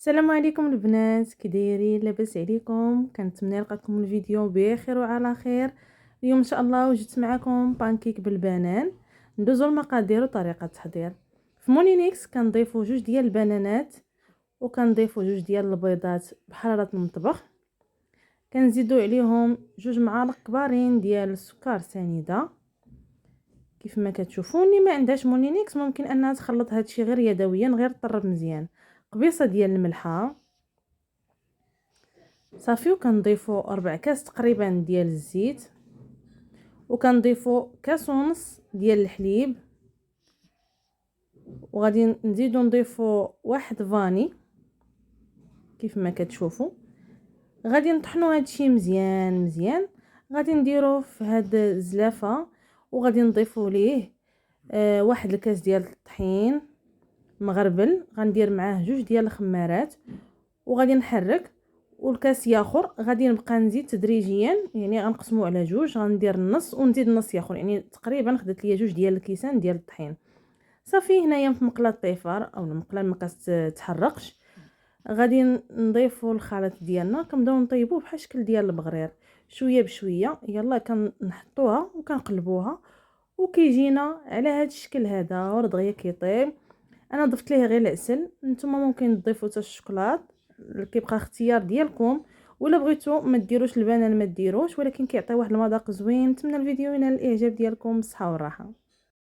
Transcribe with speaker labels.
Speaker 1: السلام عليكم البنات، كي دايرين؟ لاباس عليكم؟ كنتمنى نلقاكم الفيديو بخير وعلى خير. اليوم ان شاء الله وجدت معكم بانكيك بالبنان. ندوزو المقادير وطريقه التحضير. في مولينيكس كنضيفوا 2 البنانات وكنضيفوا 2 البيضات بحراره المطبخ. كنزيدوا عليهم 2 معالق كبارين ديال السكر سنيده. كيف ما كتشوفوا اللي ما عندهاش مولينيكس ممكن انها تخلط هادشي غير يدويا، غير طرب مزيان. قبيصه ديال الملحه صافي، وكنضيفوا 4 كاس تقريبا ديال الزيت، وكنضيفوا كاس ونص ديال الحليب، وغادي نزيدو نضيفوا 1 فاني كيف ما كتشوفوا. غادي نطحنوا هادشي مزيان مزيان. غادي نديروه في هاد الزلافه وغادي نضيفوا ليه 1 الكاس ديال الطحين مغربل. غندير معاه 2 ديال الخمارات وغادي نحرك. والكاس اخر غادي نبقى نزيد تدريجيا، يعني غنقسمو على 2، غندير النص ونزيد النص اخر، يعني تقريبا خدت ليا 2 ديال الكيسان ديال الطحين. صافي هنايا في مقله طيفار او المقله ما تحرقش. غادي نضيفوا الخليط ديالنا، كنبداو نطيبوه بحال الشكل ديال البغرير شويه بشويه. يلا كنحطوها وكنقلبوها وكيجينا على هذا الشكل هذا، ودغيا كيطيب. انا ضفت ليه غير العسل، نتوما ممكن تضيفوا حتى الشوكولات، كيبقى اختيار ديالكم. ولا بغيتو ما ديروش البنان ما ديروش، ولكن كيعطي واحد المذاق زوين. نتمنى الفيديو ينال الاعجاب ديالكم. بالصحه والراحه.